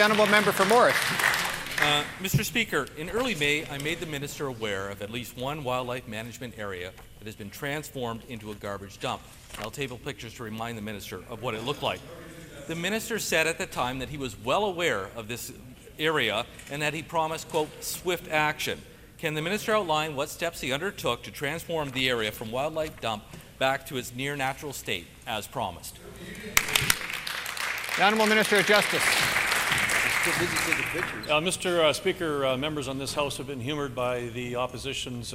honourable member for Morris. Mr. Speaker, in early May, I made the minister aware of at least one wildlife management area that has been transformed into a garbage dump. I'll table pictures to remind the minister of what it looked like. The minister said at the time that he was well aware of this area and that he promised, quote, swift action. Can the minister outline what steps he undertook to transform the area from wildlife dump back to its near natural state as promised? The Honourable Minister of Justice. Mr. Speaker, members on this House have been humoured by the opposition's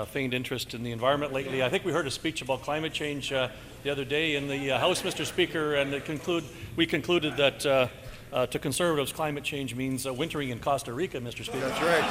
feigned interest in the environment lately. I think we heard a speech about climate change the other day in the House, Mr. Speaker, and we concluded that to Conservatives, climate change means wintering in Costa Rica, Mr. Speaker. That's right.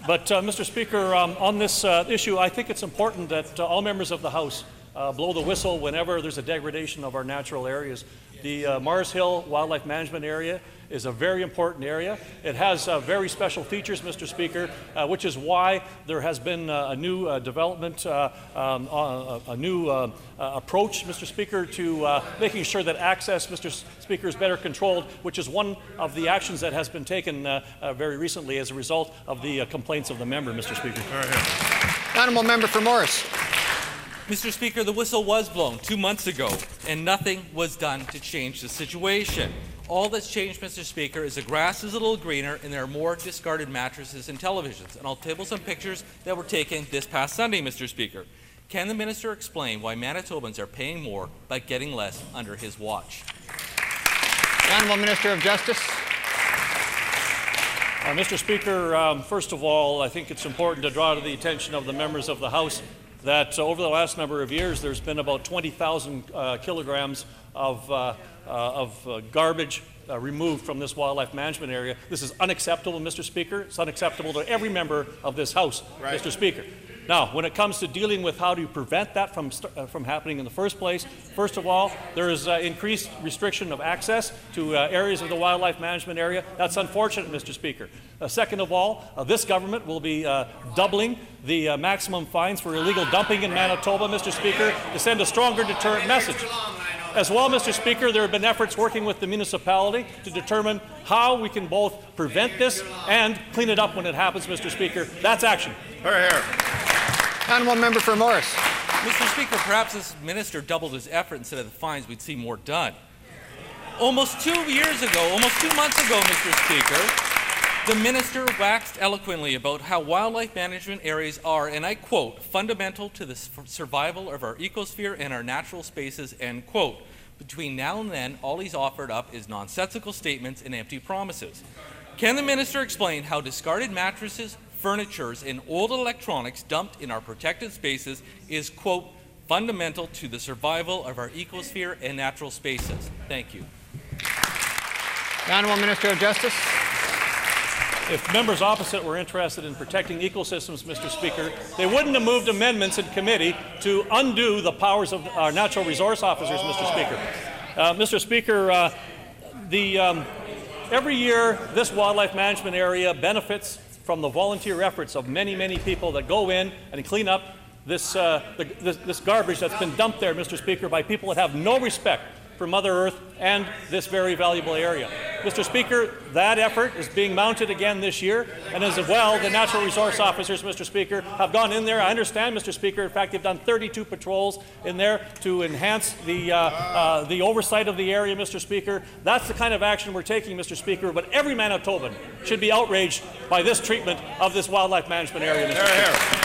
But, Mr. Speaker, on this issue, I think it's important that all members of the House blow the whistle whenever there's a degradation of our natural areas. The Mars Hill Wildlife Management Area is a very important area. It has very special features, Mr. Speaker, which is why there has been a new development, a new approach, Mr. Speaker, to making sure that access, Mr. Speaker, is better controlled, which is one of the actions that has been taken very recently as a result of the complaints of the member, Mr. Speaker. Honourable member for Morris. Mr. Speaker, the whistle was blown 2 months ago, and nothing was done to change the situation. All that's changed, Mr. Speaker, is the grass is a little greener and there are more discarded mattresses and televisions. And I'll table some pictures that were taken this past Sunday, Mr. Speaker. Can the minister explain why Manitobans are paying more but getting less under his watch? The Honourable Minister of Justice. Mr. Speaker, first of all, I think it's important to draw to the attention of the members of the House that over the last number of years there's been about 20,000 kilograms of garbage removed from this wildlife management area. This is unacceptable, Mr. Speaker. It's unacceptable to every member of this House, right. Mr. Speaker. Now, when it comes to dealing with how to prevent that from happening in the first place, first of all, there is increased restriction of access to areas of the wildlife management area. That's unfortunate, Mr. Speaker. Second of all, this government will be doubling the maximum fines for illegal dumping in Manitoba, Mr. Speaker, to send a stronger deterrent message. As well, Mr. Speaker, there have been efforts working with the municipality to determine how we can both prevent this and clean it up when it happens, Mr. Speaker. That's action. Here, here. Honourable member for Morris. Mr. Speaker, perhaps this minister doubled his effort instead of the fines, we'd see more done. Almost 2 months ago, Mr. Speaker, the minister waxed eloquently about how wildlife management areas are, and I quote, fundamental to the survival of our ecosphere and our natural spaces, end quote. Between now and then, all he's offered up is nonsensical statements and empty promises. Can the minister explain how discarded mattresses, furnitures, and old electronics dumped in our protected spaces is, quote, fundamental to the survival of our ecosphere and natural spaces? Thank you. The Honourable Minister of Justice. If members opposite were interested in protecting ecosystems, Mr. Speaker, they wouldn't have moved amendments in committee to undo the powers of our natural resource officers, Mr. Speaker. Mr. Speaker, every year this wildlife management area benefits from the volunteer efforts of many, many people that go in and clean up this garbage that's been dumped there, Mr. Speaker, by people that have no respect for Mother Earth and this very valuable area. Mr. Speaker, that effort is being mounted again this year, and as well, the natural resource officers, Mr. Speaker, have gone in there. I understand, Mr. Speaker, in fact, they've done 32 patrols in there to enhance the oversight of the area, Mr. Speaker. That's the kind of action we're taking, Mr. Speaker, but every Manitoban should be outraged by this treatment of this wildlife management area, Mr. Speaker.